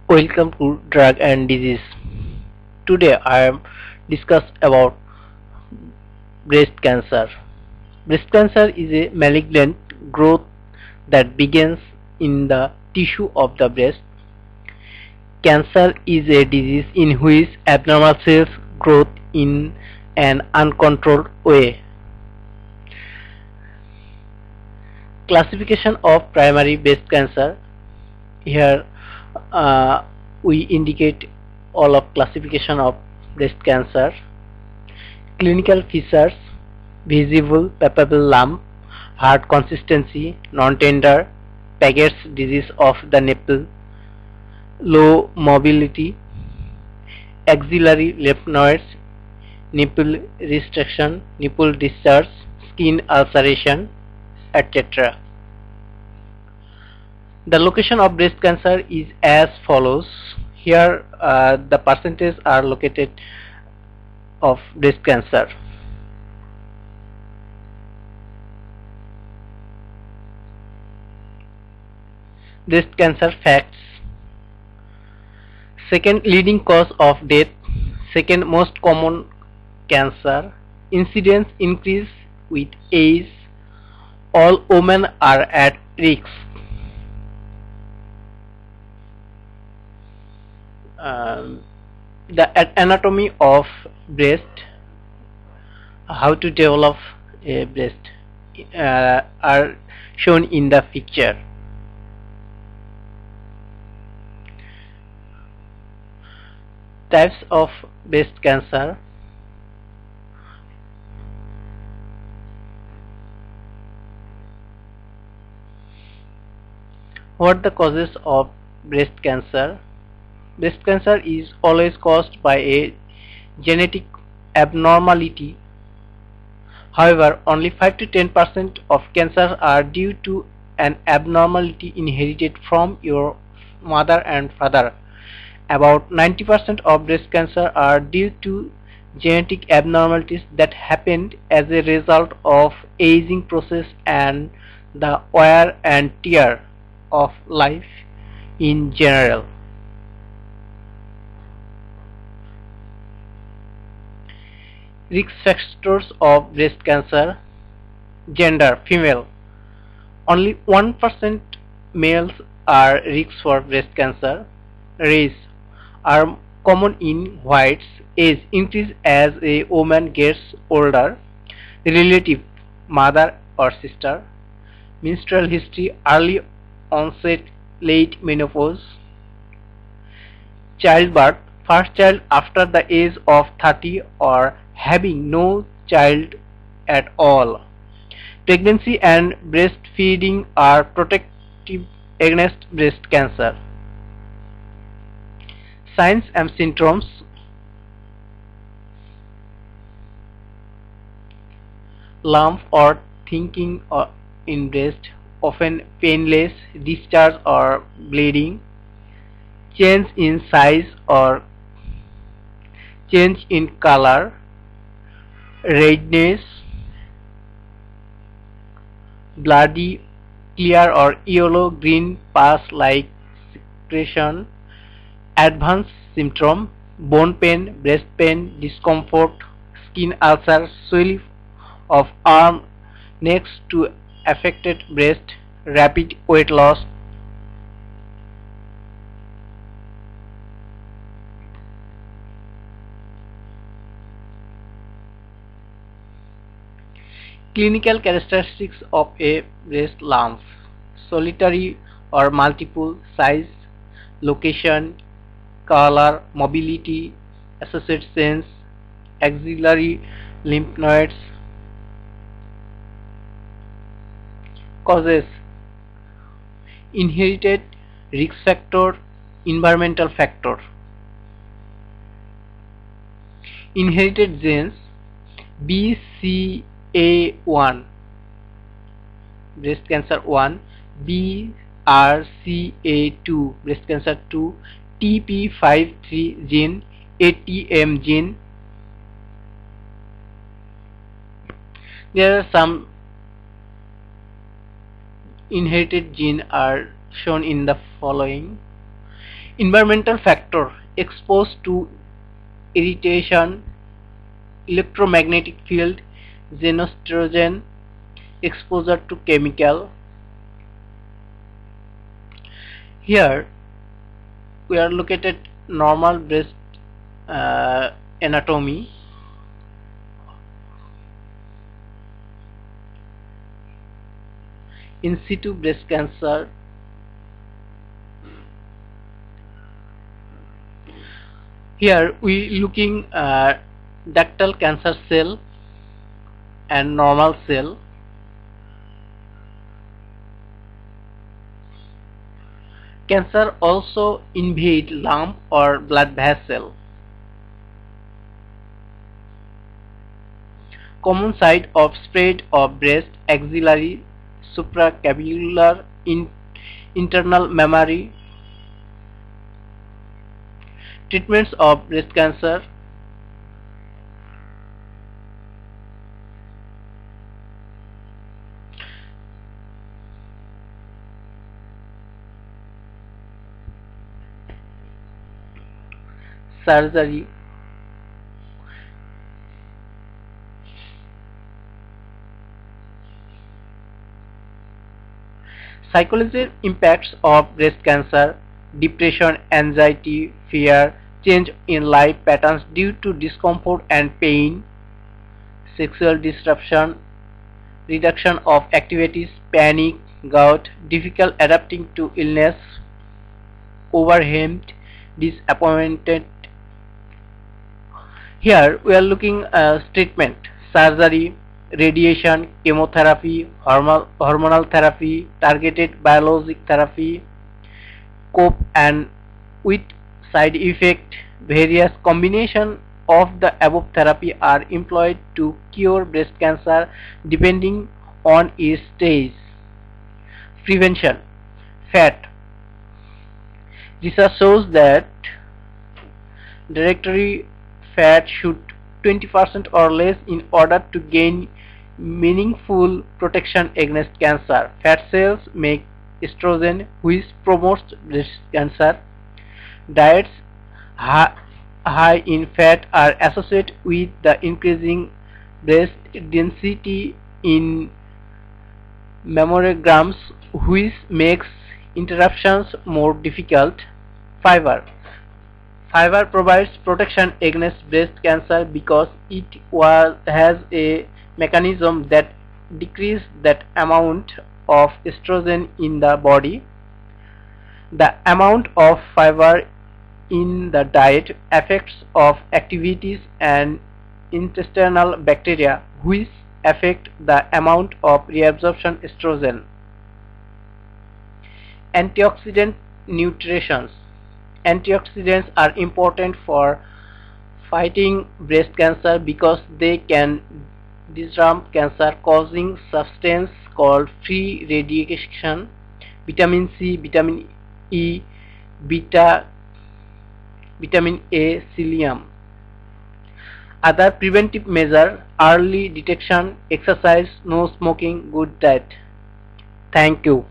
Welcome to Drug and Disease. Today I am discuss about breast cancer. Breast cancer is a malignant growth that begins in the tissue of the breast. Cancer is a disease in which abnormal cells grow in an uncontrolled way. Classification of primary breast cancer. Here uh, we indicate all of classification of breast cancer. Clinical features: visible palpable lump, hard consistency, non-tender, Paget's disease of the nipple, low mobility, axillary lymph nodes, nipple restriction, nipple discharge, skin ulceration, etc. The location of breast cancer is as follows. Here the percentage are located of breast cancer. Breast cancer facts. Second leading cause of death. Second most common cancer. Incidence increase with age. All women are at risk. The anatomy of breast, how to develop a breast are shown in the picture. Types of breast cancer. What the causes of breast cancer? Breast cancer is always caused by a genetic abnormality. However, only 5 to 10% of cancers are due to an abnormality inherited from your mother and father. About 90% of breast cancer are due to genetic abnormalities that happened as a result of aging process and the wear and tear of life in general. Risk factors of breast cancer. Gender: female. Only 1% males are risk for breast cancer. Race are common in whites. Age increase as a woman gets older. Relative: mother or sister. Menstrual history: early onset, late menopause. Childbirth: first child after the age of 30 or having no child at all. Pregnancy and breastfeeding are protective against breast cancer. Signs and symptoms. Lump or thickening in breast, often painless, discharge or bleeding. Change in size or change in color. Redness. Bloody, clear or yellow green pus like secretion. Advanced symptom: bone pain, breast pain, discomfort, skin ulcer, swelling of arm next to affected breast, rapid weight loss. Clinical characteristics of a breast lump: solitary or multiple, size, location, color, mobility, associated sense, axillary lymph nodes. Causes: inherited, risk factor, environmental factor. Inherited genes: BCA1 breast cancer 1, BRCA2 breast cancer 2, TP53 gene, ATM gene. There are some inherited genes are shown in the following: Environmental factor: exposed to irradiation, electromagnetic field, xenoestrogen, exposure to chemical. Here we are looking at normal breast anatomy. In situ breast cancer. Here we looking ductal cancer cell and normal cell. Cancer also invade lump or blood vessel. Common site of spread of breast: axillary, supraclavicular, internal mammary. Treatments of breast cancer: surgery, psychological impacts of breast cancer: depression, anxiety, fear, change in life patterns due to discomfort and pain, sexual disruption, reduction of activities, panic, gout, difficult adapting to illness, overwhelmed, disappointed. Here we are looking at treatment: surgery, radiation, chemotherapy, hormonal therapy, targeted biologic therapy. Cope and with side effect. Various combinations of the above therapy are employed to cure breast cancer depending on its stage. Prevention: fat. Research shows that dietary fat should 20% or less in order to gain meaningful protection against cancer. Fat cells make estrogen, which promotes breast cancer. Diets high in fat are associated with the increasing breast density in mammograms, which makes interruptions more difficult. Fiber. Fiber provides protection against breast cancer because it has a mechanism that decreases that amount of estrogen in the body. The amount of fiber in the diet affects of activities and intestinal bacteria, which affect the amount of reabsorption estrogen. Antioxidant nutrition. Antioxidants are important for fighting breast cancer because they can disrupt cancer causing substance called free radiation, vitamin C, vitamin E, vitamin A, selenium. Other preventive measures: early detection, exercise, no smoking, good diet. Thank you.